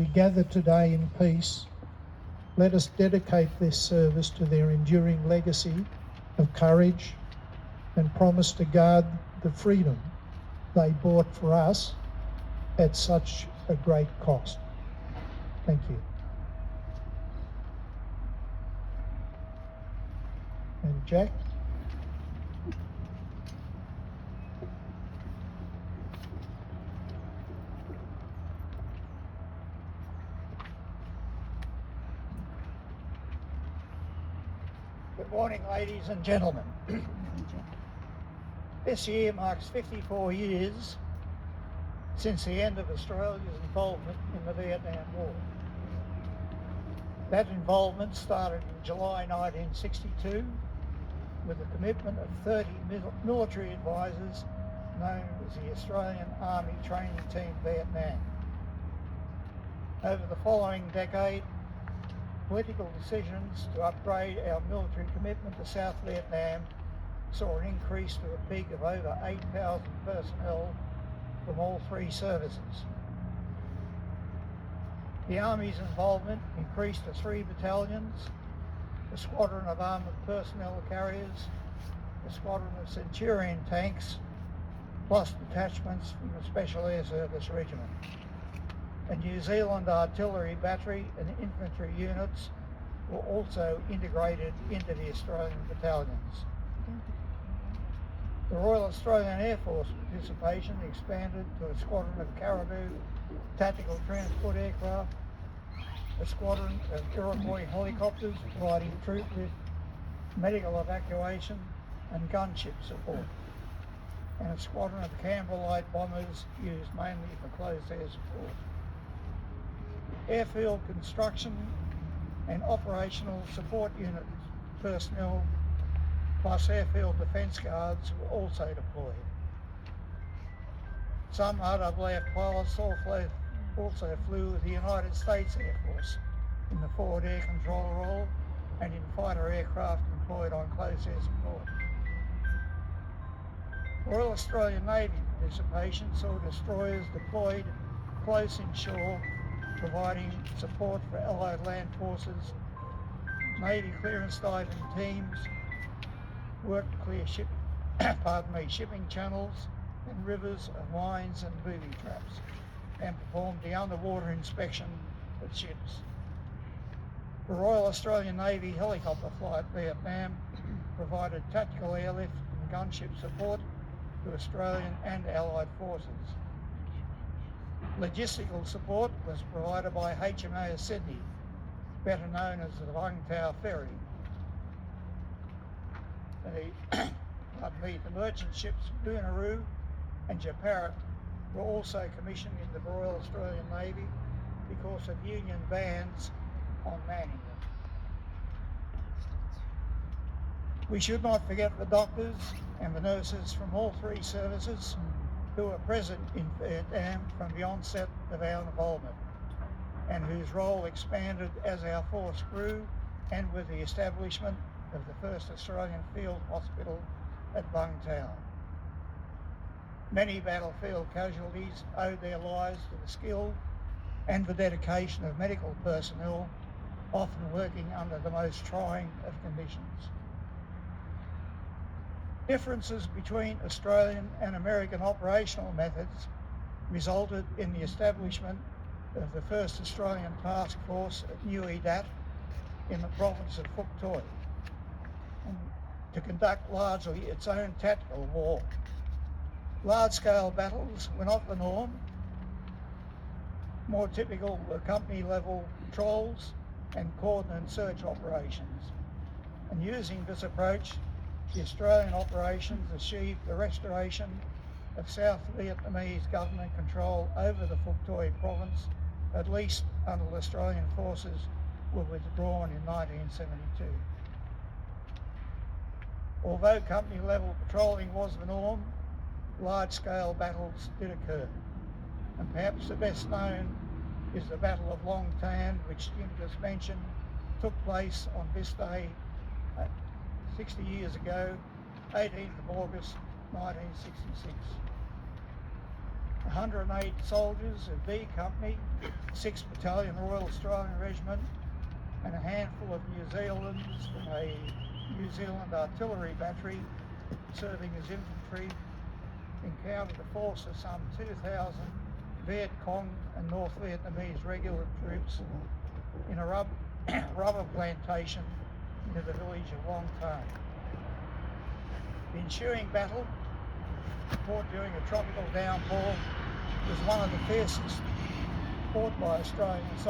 We gather today in peace. Let us dedicate this service to their enduring legacy of courage and promise to guard the freedom they bought for us at such a great cost. Thank you. And Jack? Good morning, ladies and gentlemen. This year marks 54 years since the end of Australia's involvement in the Vietnam War. That involvement started in July 1962 with the commitment of 30 military advisors known as the Australian Army Training Team Vietnam. Over the following decade, political decisions to upgrade our military commitment to South Vietnam saw an increase to a peak of over 8,000 personnel from all three services. The Army's involvement increased to 3 battalions, a squadron of armoured personnel carriers, a squadron of Centurion tanks, plus detachments from the Special Air Service Regiment. A New Zealand artillery battery and infantry units were also integrated into the Australian battalions. The Royal Australian Air Force participation expanded to a squadron of Caribou tactical transport aircraft, a squadron of Iroquois helicopters providing troop lift, medical evacuation and gunship support, and a squadron of Canberra light bombers used mainly for close air support. Airfield construction and operational support unit personnel plus airfield defence guards were also deployed. Some RAAF pilots also flew with the United States Air Force in the forward air control role and in fighter aircraft employed on close air support. Royal Australian Navy participation saw destroyers deployed close inshore, providing support for Allied land forces. Navy clearance diving teams worked to clear shipping channels and rivers of mines and booby traps, and performed the underwater inspection of ships. The Royal Australian Navy helicopter flight Vietnam provided tactical airlift and gunship support to Australian and Allied forces. Logistical support was provided by HMAS Sydney, better known as the Vung Tau Ferry. The merchant ships Boonaroo and Japarat were also commissioned in the Royal Australian Navy because of Union bans on manning them. We should not forget the doctors and the nurses from all three services who were present in Vietnam from the onset of our involvement, and whose role expanded as our force grew and with the establishment of the first Australian field hospital at Vung Tau. Many battlefield casualties owed their lives to the skill and the dedication of medical personnel, often working under the most trying of conditions. Differences between Australian and American operational methods resulted in the establishment of the first Australian task force at Nui Dat in the province of Phuoc Toi to conduct largely its own tactical war. Large-scale battles were not the norm. More typical were company-level patrols and cordon and search operations. And using this approach, the Australian operations achieved the restoration of South Vietnamese government control over the Phuoc Toi province, at least until Australian forces were withdrawn in 1972. Although company-level patrolling was the norm, large-scale battles did occur. And perhaps the best known is the Battle of Long Tan, which Jim just mentioned, took place on this day 60 years ago, 18th of August 1966. 108 soldiers of B Company, 6th Battalion Royal Australian Regiment, and a handful of New Zealanders from a New Zealand artillery battery serving as infantry encountered a force of some 2,000 Viet Cong and North Vietnamese regular troops in a rubber plantation near the village of Long Tan. The ensuing battle, fought during a tropical downpour, was one of the fiercest fought by Australian soldiers.